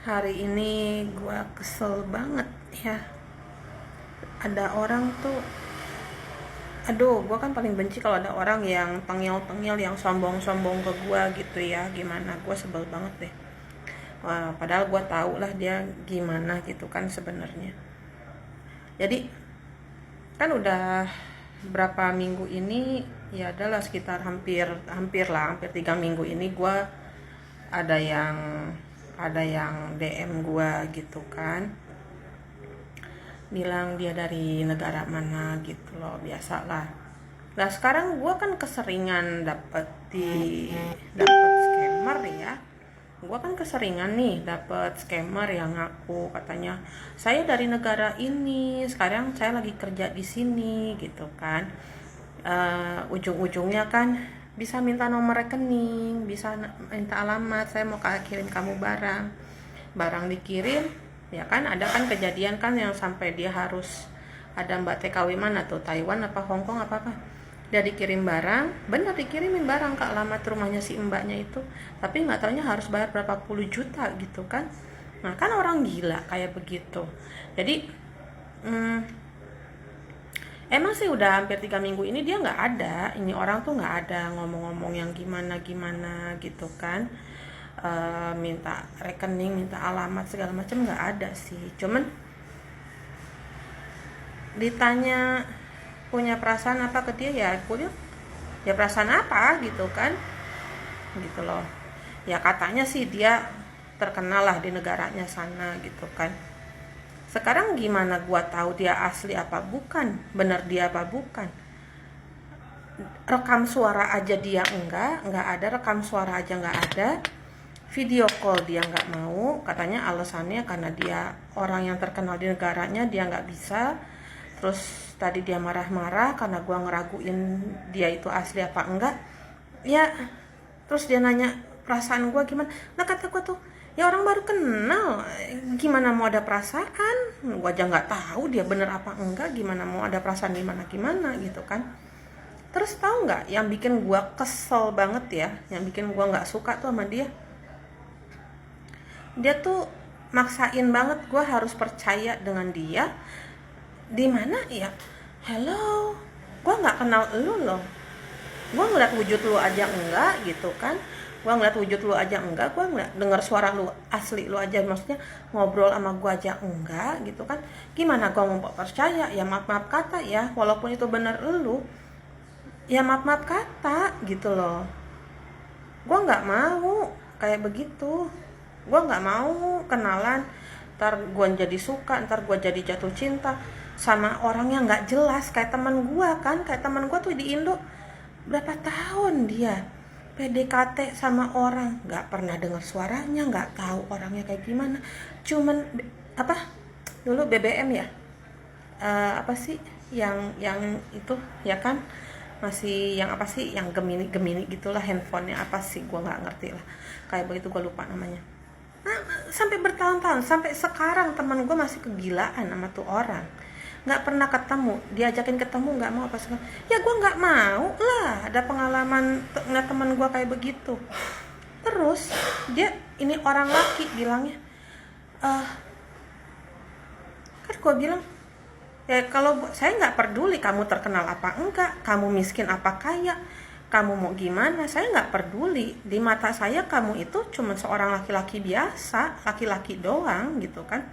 Hari ini gue kesel banget ya. Ada orang tuh, aduh, gue kan paling benci kalau ada orang yang tengil-tengil, yang sombong-sombong ke gue gitu ya. Gimana, gue sebel banget deh. Wah, padahal gue tau lah dia gimana gitu kan sebenarnya. Jadi kan udah berapa minggu ini, ya adalah sekitar hampir 3 minggu ini gue ada yang DM gue gitu kan, bilang dia dari negara mana gitu loh, biasa lah. Nah sekarang gue kan keseringan dapet scammer ya. Gue kan keseringan nih dapet scammer yang ngaku katanya saya dari negara ini, sekarang saya lagi kerja di sini gitu kan. Ujung-ujungnya kan bisa minta nomor rekening, bisa minta alamat, saya mau kirim kamu barang dikirim ya kan. Ada kan kejadian kan yang sampai dia harus ada mbak TKW mana tuh, Taiwan apa Hong Kong apa dia dikirim barang, benar dikirimin barang ke alamat rumahnya si mbaknya itu, tapi nggak taunya harus bayar berapa puluh juta gitu kan. Nah kan orang gila kayak begitu. Jadi emang sih udah hampir 3 minggu ini dia nggak ada, ini orang tuh nggak ada ngomong-ngomong yang gimana gitu kan. Minta rekening, minta alamat segala macam nggak ada sih. Cuman ditanya punya perasaan apa ke dia, ya aku bilang ya perasaan apa gitu kan, gitu loh. Ya katanya sih dia terkenal lah di negaranya sana gitu kan. Sekarang gimana gua tahu dia asli apa bukan, benar dia apa bukan. Rekam suara aja dia nggak ada, rekam suara aja nggak ada, video call dia nggak mau, katanya alasannya karena dia orang yang terkenal di negaranya, dia nggak bisa. Terus tadi dia marah-marah karena gua ngeraguin dia itu asli apa enggak ya. Terus dia nanya perasaan gua gimana. Nah kata gua tuh, ya orang baru kenal, gimana mau ada perasaan, gua aja nggak tahu dia bener apa enggak, gimana mau ada perasaan gimana gitu kan. Terus tahu nggak yang bikin gua kesel banget ya, yang bikin gua nggak suka tuh sama dia tuh maksain banget gua harus percaya dengan dia. Di mana ya, hello, gua nggak kenal lu loh, gua ngeliat wujud lu aja enggak gitu kan. Gua ngeliat wujud lu aja enggak, gua ngeliat denger suara lu asli lu aja, maksudnya ngobrol sama gua aja enggak gitu kan. Gimana gua mau percaya? Ya maaf kata ya, walaupun itu benar lu, ya maaf kata gitu loh. Gua nggak mau kayak begitu, gua nggak mau kenalan ntar gua jadi suka, ntar gua jadi jatuh cinta sama orang yang nggak jelas kayak teman gua kan. Kayak teman gua tuh di Indo berapa tahun dia PDKT sama orang, nggak pernah dengar suaranya, nggak tahu orangnya kayak gimana, cuman apa dulu BBM ya, apa sih yang itu ya kan, masih yang apa sih, yang Gemini gitulah handphonenya, apa sih gue nggak ngerti lah, kayak begitu, gue lupa namanya. Nah, sampai bertahun-tahun, sampai sekarang teman gue masih kegilaan sama tuh orang, nggak pernah ketemu, diajakin ketemu nggak mau apa segala. Ya gue nggak mau lah ada pengalaman ngeliat teman gue kayak begitu. Terus dia ini orang laki bilangnya, kan gue bilang ya kalau saya nggak peduli kamu terkenal apa enggak, kamu miskin apa kaya, kamu mau gimana, saya nggak peduli. Di mata saya kamu itu cuma seorang laki-laki biasa, laki-laki doang gitu kan,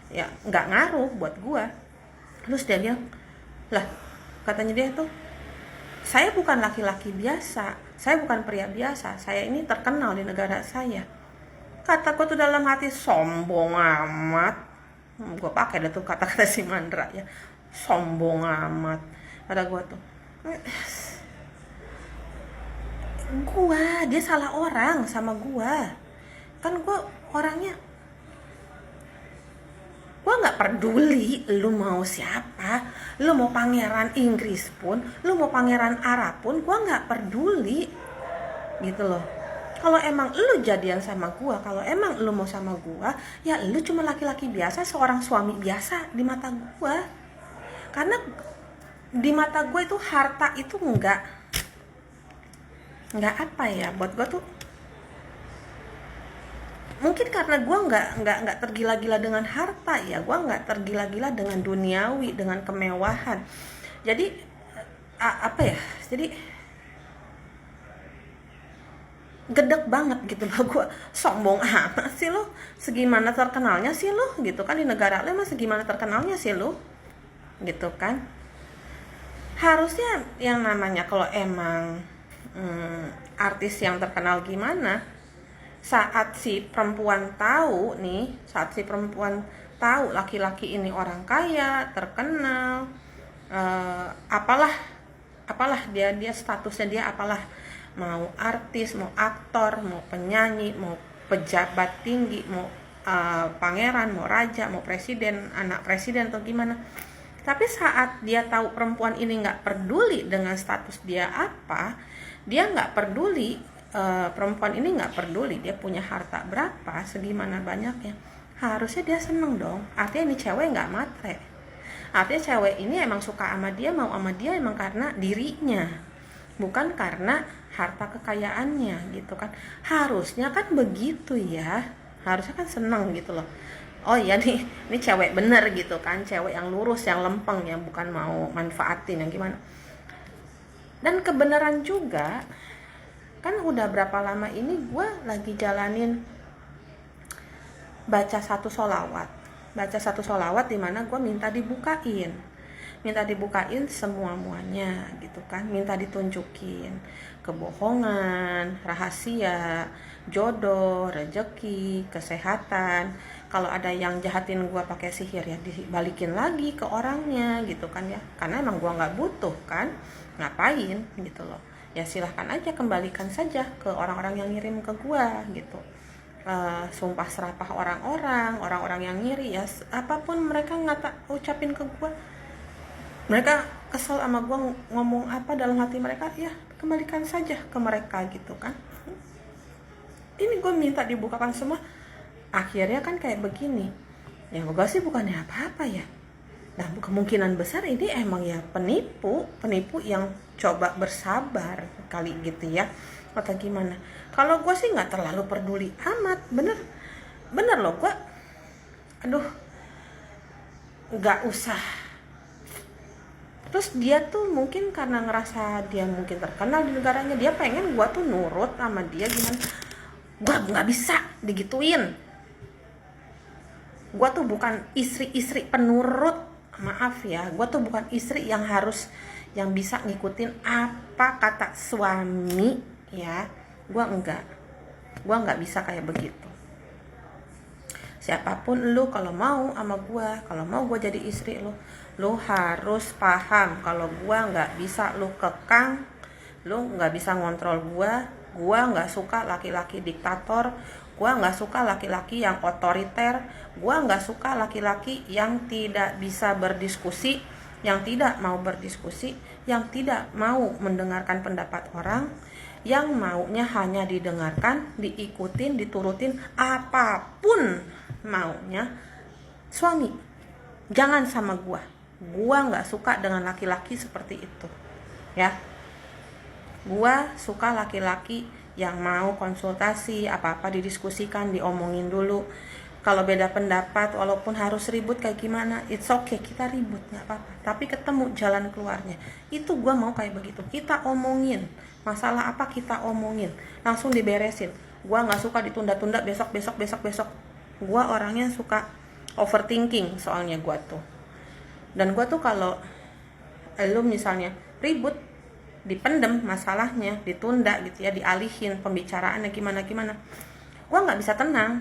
ya nggak ngaruh buat gue. Terus dia bilang, lah katanya dia tuh, saya bukan laki-laki biasa, saya bukan pria biasa, saya ini terkenal di negara saya. Kataku tuh dalam hati, sombong amat. Gue pakai dah tuh kata-kata si Mandra ya, sombong amat kata gue tuh. Dia salah orang sama gue kan. Gue orangnya, gue nggak peduli lu mau siapa, lu mau pangeran Inggris pun, lu mau pangeran Arab pun, gue nggak peduli gitu loh. Kalau emang lu jadian sama gue, kalau emang lu mau sama gue, ya lu cuma laki-laki biasa, seorang suami biasa di mata gue. Karena di mata gue itu harta itu nggak apa ya, buat gue tuh mungkin karena gue nggak tergila-gila dengan harta ya, gue nggak tergila-gila dengan duniawi, dengan kemewahan. Jadi apa ya, jadi gedek banget gitu loh. Gue sombong amat sih lo, segimana terkenalnya sih lo gitu kan, di negara lo emang segimana terkenalnya sih lo gitu kan. Harusnya yang namanya kalau emang artis yang terkenal gimana, saat si perempuan tahu laki-laki ini orang kaya, terkenal, apalah dia statusnya, dia apalah, mau artis, mau aktor, mau penyanyi, mau pejabat tinggi, mau pangeran, mau raja, mau presiden, anak presiden atau gimana. Tapi saat dia tahu perempuan ini nggak peduli dengan status dia apa, dia nggak peduli, perempuan ini nggak peduli dia punya harta berapa, segimana banyaknya, harusnya dia seneng dong. Artinya ini cewek nggak matre, artinya cewek ini emang suka sama dia, mau sama dia emang karena dirinya, bukan karena harta kekayaannya gitu kan. Harusnya kan begitu ya, harusnya kan seneng gitu loh. Oh iya nih, ini cewek bener gitu kan, cewek yang lurus, yang lempeng, yang bukan mau manfaatin yang gimana. Dan kebenaran juga, kan udah berapa lama ini gue lagi jalanin baca satu solawat dimana gue minta dibukain semua-muanya gitu kan, minta ditunjukin kebohongan, rahasia, jodoh, rezeki, kesehatan. Kalau ada yang jahatin gue pakai sihir ya dibalikin lagi ke orangnya gitu kan ya, karena emang gue nggak butuh kan, ngapain gitu loh. Ya silahkan aja, kembalikan saja ke orang-orang yang ngirim ke gue gitu. Sumpah serapah orang-orang yang ngiri ya, apapun mereka ucapin ke gue, mereka kesel sama gue ngomong apa dalam hati mereka, ya kembalikan saja ke mereka gitu kan. Ini gue minta dibukakan semua, akhirnya kan kayak begini. Ya gue sih bukannya apa-apa ya. Nah kemungkinan besar ini emang ya penipu yang coba bersabar kali gitu ya, atau gimana. Kalau gue sih nggak terlalu peduli amat, bener loh gue, nggak usah. Terus dia tuh mungkin karena ngerasa dia mungkin terkenal di negaranya, dia pengen gue tuh nurut sama dia gimana. Gue nggak bisa digituin. Gue tuh bukan istri penurut, maaf ya. Gue tuh bukan istri yang bisa ngikutin apa kata suami ya. Gue nggak bisa kayak begitu. Siapapun lu, kalau mau sama gue, kalau mau gue jadi istri lu harus paham kalau gue nggak bisa lu kekang, lu nggak bisa ngontrol gue nggak suka laki-laki diktator, gue nggak suka laki-laki yang otoriter, gue nggak suka laki-laki yang tidak bisa berdiskusi, yang tidak mau berdiskusi, yang tidak mau mendengarkan pendapat orang, yang maunya hanya didengarkan, diikutin, diturutin apapun maunya suami. Jangan sama gue nggak suka dengan laki-laki seperti itu ya. Gue suka laki-laki yang mau konsultasi, apa-apa didiskusikan, diomongin dulu. Kalau beda pendapat, walaupun harus ribut kayak gimana, it's okay, kita ribut nggak apa-apa, tapi ketemu jalan keluarnya. Itu gue mau kayak begitu. Kita omongin masalah apa, kita omongin langsung diberesin. Gue nggak suka ditunda-tunda, besok. Gue orangnya suka overthinking soalnya gue tuh. Dan gue tuh kalau lu misalnya ribut, dipendem masalahnya, ditunda gitu ya, dialihin pembicaraannya gimana, gue nggak bisa tenang.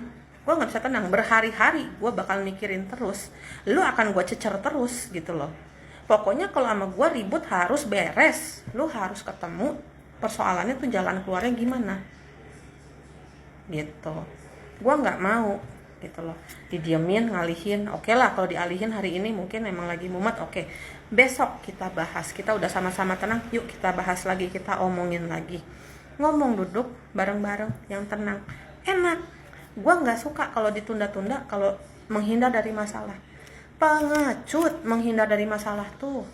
Berhari-hari gue bakal mikirin terus, lu akan gue cecer terus gitu loh. Pokoknya kalau sama gue ribut harus beres, lu harus ketemu persoalannya tuh jalan keluarnya gimana gitu. Gue nggak mau gitu loh didiemin, ngalihin. Oke lah kalau dialihin hari ini mungkin emang lagi mumet, oke, besok kita bahas, kita udah sama-sama tenang, yuk kita bahas lagi, kita omongin lagi, ngomong, duduk bareng-bareng yang tenang, enak. Gue nggak suka kalau ditunda-tunda, kalau menghindar dari masalah. Pengecut menghindar dari masalah tuh